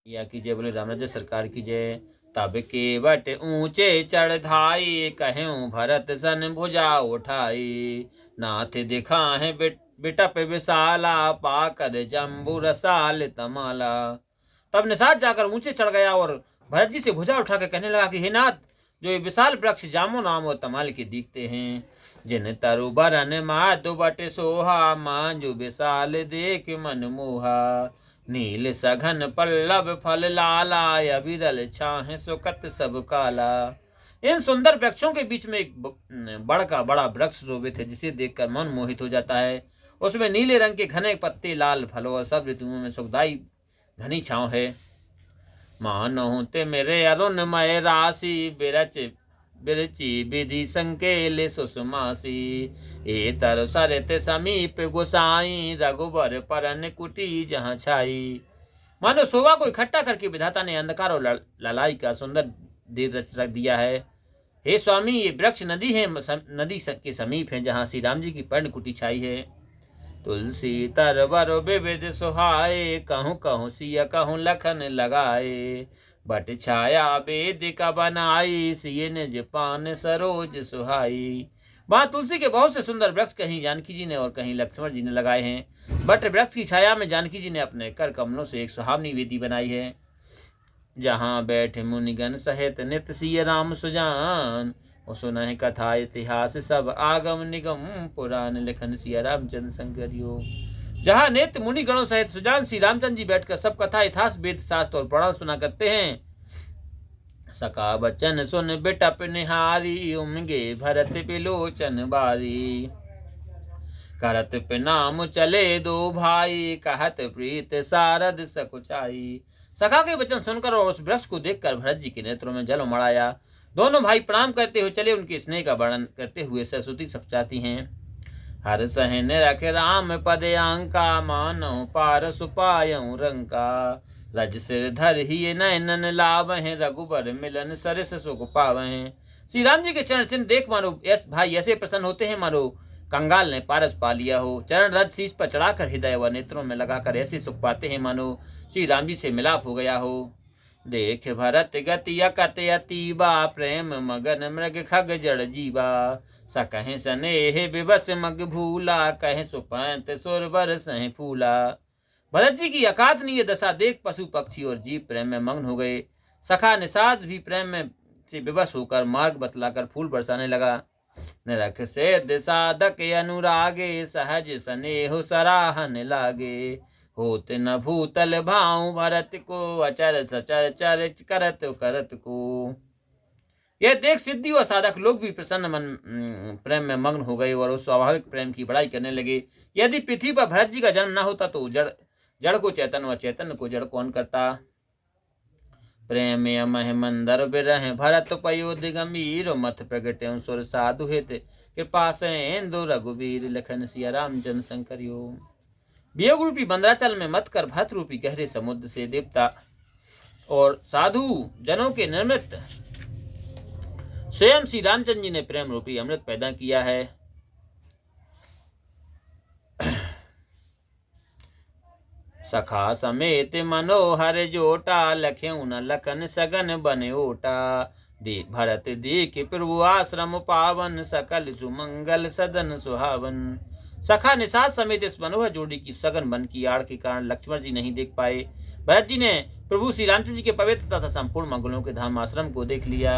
या की जय, बोले रामराज्य सरकार की जय। तब के बट ऊंचे चढ़ धाई, कहूँ भरत सन भुजा उठाई। नाथ दिखा है बिटप विशाला, पाकर जम्बू रसाल तमाला। तब निषाद जाकर ऊंचे चढ़ गया और भरत जी से भुजा उठाकर कहने लगा कि हे नाथ, जो ये विशाल वृक्ष जामो नाम और तमाल के दिखते हैं, जिन तरु बरन माधु बट सोहा, मांजु विशाल देख मन मोहा। नील सघन पल्लव फल लाला, अविरल छाह सुकत सब काला। इन सुंदर वृक्षों के बीच में एक बड़ा वृक्ष शोभित है, जिसे देखकर मन मोहित हो जाता है। उसमें नीले रंग के घने पत्ते, लाल फल और सब ऋतुओं में सुखदायी घनी छांव है। मानो ते मेरे अरुणमय राशि, बिरची विधि संकेल सुषमासी। ए तर सरत समीप गुसाई, रघुबर परन कुटी जहाँ छाई। मानो शोभा को इकट्ठा करके विधाता ने अंधकार और ललाई का सुंदर देर रच दिया है। हे स्वामी, ये वृक्ष नदी है, नदी के समीप है, जहाँ श्री राम जी की पर्ण कुटी छाई है। तुलसी तरवर विविध सुहाए, कहूँ कहूँ सिया कहूँ लखन लगाए। बट छाया वेदिका बनाई, सिय निज पान सरोज सुहाई। वहाँ तुलसी के बहुत से सुंदर वृक्ष कहीं जानकी जी ने और कहीं लक्ष्मण जी ने लगाए हैं। बट वृक्ष की छाया में जानकी जी ने अपने कर कमलों से एक सुहावनी वेदी बनाई है, जहाँ बैठे मुनिगण सहित नित सिय राम सुजान। सुनहि कथा इतिहास सब आगम निगम, पुराण लिखन सिया रामचंद्र शंकरियो। जहाँ नित्य मुनि गणों सहित सुजान श्री रामचंद्र जी बैठकर सब कथा इतिहास वेद शास्त्र और पुराण सुना करते हैं। सका बचन सुन बिटप निहारी, उमगे भरत बिलोचन बारी। करत नाम चले दो भाई, कहत प्रीत सारद सकुचाई। सखा के वचन सुनकर और उस वृक्ष को देखकर भरत जी के नेत्रों में जल उमड़ आया। दोनों भाई प्रणाम करते हुए चले, उनके स्नेह का वर्णन करते हुए सरस्वती सकुचाती हैं। हर सहन रख राम पद अंका, मानो पार सुपायऊ रंका। रज सिर धर ही नयनन लावहें, रघुबर मिलन सरस सुख पावहें। श्री राम जी के चरण चिन्ह देख मानो भाई ऐसे प्रसन्न होते हैं, मानो कंगाल ने पारस पा लिया हो। चरण रज शीश पर चढ़ाकर हृदय व नेत्रों में लगाकर ऐसे सुख पाते हैं, मानो श्री राम जी से मिलाप हो गया हो। देख भरत गति अकत अतीबा, प्रेम मगन मृग खग जड़ जीवा। सकहें स्नेह विवश मग भूला, कहें सुपंत सुरवर सह फूला। भरत जी की अकातनीय दशा देख पशु पक्षी और जीव प्रेम में मग्न हो गए। सखा निषाद भी प्रेम में से विवश होकर मार्ग बतलाकर फूल बरसाने लगा। निरख से साधक अनुरागे, सहज स्नेह सराहन लागे। होत न भूतल भाव भरत को, अचर सचर चर करत करत को। यह देख सिद्धि और साधक लोग भी प्रसन्न मन प्रेम में मग्न हो गए और उस स्वाभाविक प्रेम की बड़ाई करने लगे। यदि पृथ्वी पर भरत जी का जन्म न होता तो जड़ को चेतन व चेतन को जड़ कौन करता। प्रेम अमह मंदर बिरह, भरत पयोध गंभीर। मथ प्रगटे सुर साधु हित, कृपा सेंदु रघुवीर। लखन सिया रामचंद्र शंकरियो। वियोग रूपी बंदराचल में मत कर भरत रूपी गहरे समुद्र से देवता और साधु जनों के निर्मित स्वयं श्री रामचंद्र जी ने प्रेम रूपी अमृत पैदा किया है। सखा समेत मनोहर जोटा, लख्यऊ न लखन सगन बने ओटा। दे भरत देख प्रभु आश्रम पावन, सकल सुमंगल सदन सुहावन। सखा निषाद समेत इस मनोहर जोड़ी की सघन बन की आड़ के कारण लक्ष्मण जी नहीं देख पाए। भरत जी ने प्रभु श्री रामचंद्र जी के पवित्र तथा संपूर्ण मंगलों के धाम आश्रम को देख लिया।